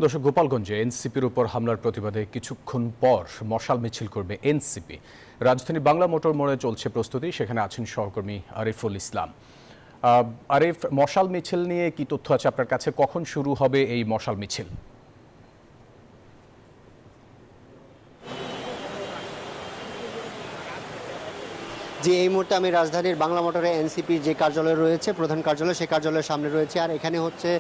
দর্শক, গোপালগঞ্জে এনসিপির উপর হামলার প্রতিবাদে কিছুক্ষণ পর মশাল মিছিল করবে এনসিপি। রাজধানী বাংলা মোটর মোড়ে চলছে প্রস্তুতি, সেখানে আছেন সহকর্মী আরিফুল ইসলাম। আরিফ, মশাল মিছিল নিয়ে কি তথ্য আছে আপনার কাছে? কখন শুরু হবে এই মশাল মিছিল? যে এই মুহূর্তে আমি রাজধানীর বাংলা মোটরে এনসিপির যে কার্যালয় রয়েছে, প্রধান কার্যালয়, সেই কার্যালয়ের সামনে রয়েছে। আর এখানে হচ্ছে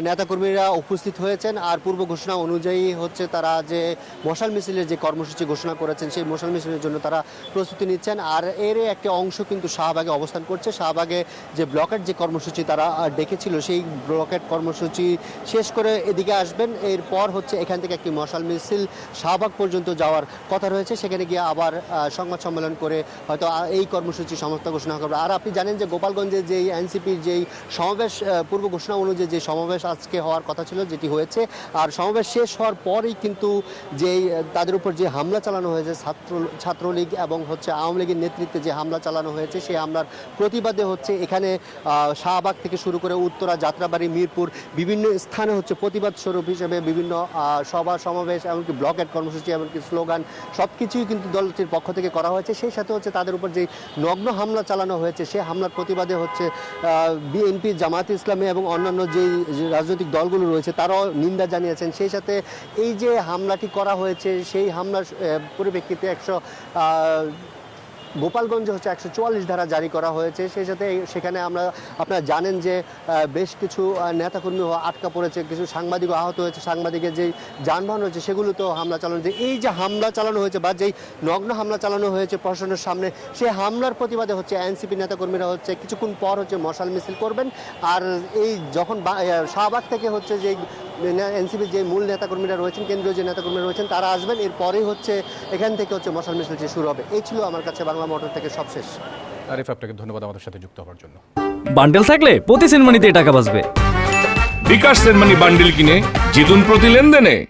নেতাকর্মীরা উপস্থিত হয়েছেন। আর পূর্ব ঘোষণা অনুযায়ী হচ্ছে তারা যে মশাল মিছিলের যে কর্মসূচি ঘোষণা করেছেন, সেই মশাল মিছিলের জন্য তারা প্রস্তুতি নিচ্ছেন। আর এর একটি অংশ কিন্তু শাহবাগে অবস্থান করছে। শাহবাগে যে ব্লকের যে কর্মসূচি তারা ডেকেছিল, সেই ব্লকের কর্মসূচি শেষ করে এদিকে আসবেন। এরপর হচ্ছে এখান থেকে একটি মশাল মিছিল শাহবাগ পর্যন্ত যাওয়ার কথা রয়েছে। সেখানে গিয়ে আবার সংবাদ সম্মেলন করে হয়তো এই কর্মসূচি সমাপ্ত ঘোষণা করবে। আর আপনি জানেন যে গোপালগঞ্জে যেই এনসিপির যেই সমাবেশ, পূর্ব ঘোষণা অনুযায়ী যে সমাবেশ আজকে হওয়ার কথা ছিল, যেটি হয়েছে। আর সমাবেশ শেষ হওয়ার পরেই কিন্তু যেই তাদের উপর যে হামলা চালানো হয়েছে, ছাত্রলীগ এবং হচ্ছে আওয়ামী লীগের নেতৃত্বে যে হামলা চালানো হয়েছে, সেই হামলার প্রতিবাদে হচ্ছে এখানে শাহবাগ থেকে শুরু করে উত্তরা, যাত্রাবাড়ি, মিরপুর বিভিন্ন স্থানে হচ্ছে প্রতিবাদ স্বরূপ হিসেবে বিভিন্ন সভা সমাবেশ, এমনকি ব্লকের কর্মসূচি, এমনকি স্লোগান সব কিছুই কিন্তু দলটির পক্ষ থেকে করা হয়েছে। সেই সাথে হচ্ছে তাদের উপর যে নগ্ন হামলা চালানো হয়েছে, সেই হামলার প্রতিবাদে হচ্ছে বিএনপি, জামায়াত ইসলামী এবং অন্যান্য যেই রাজনৈতিক দলগুলো রয়েছে তারাও নিন্দা জানিয়েছেন। সেই সাথে এই যে হামলাটি করা হয়েছে, সেই হামলার পরিপ্রেক্ষিতে গোপালগঞ্জে হচ্ছে 144 ধারা জারি করা হয়েছে। সেই সাথে সেখানে আপনারা জানেন যে বেশ কিছু নেতাকর্মী আটকা পড়েছে, কিছু সাংবাদিকও আহত হয়েছে। সাংবাদিকের যেই যানবাহন রয়েছে সেগুলোতেও হামলা চালানো হয়েছে। এই যে হামলা চালানো হয়েছে বা যেই নগ্ন হামলা চালানো হয়েছে প্রশাসনের সামনে, সেই হামলার প্রতিবাদে হচ্ছে এনসিপি নেতাকর্মীরা হচ্ছে কিছুক্ষণ পর হচ্ছে মশাল মিছিল করবেন। আর এই যখন শাহবাগ থেকে হচ্ছে যে এনসিপির যে মূল নেতাকর্মীরা রয়েছেন, কেন্দ্রীয় যে নেতাকর্মীরা রয়েছেন, তারা আসবেন। এরপরেই হচ্ছে এখান থেকে হচ্ছে মশাল মিছিলটি শুরু হবে। এই ছিল আমার কাছে বাংলা মোটর থেকে সবশেষ। আরিফ, আপনাকে ধন্যবাদ আমাদের সাথে যুক্ত হওয়ার জন্য। বান্ডেল থাকলে প্রতি সেনমানিতে টাকা বাঁচবে। বিকাশ সেনমানি বান্ডেল কিনে জিতুন প্রতি লেনদেনে।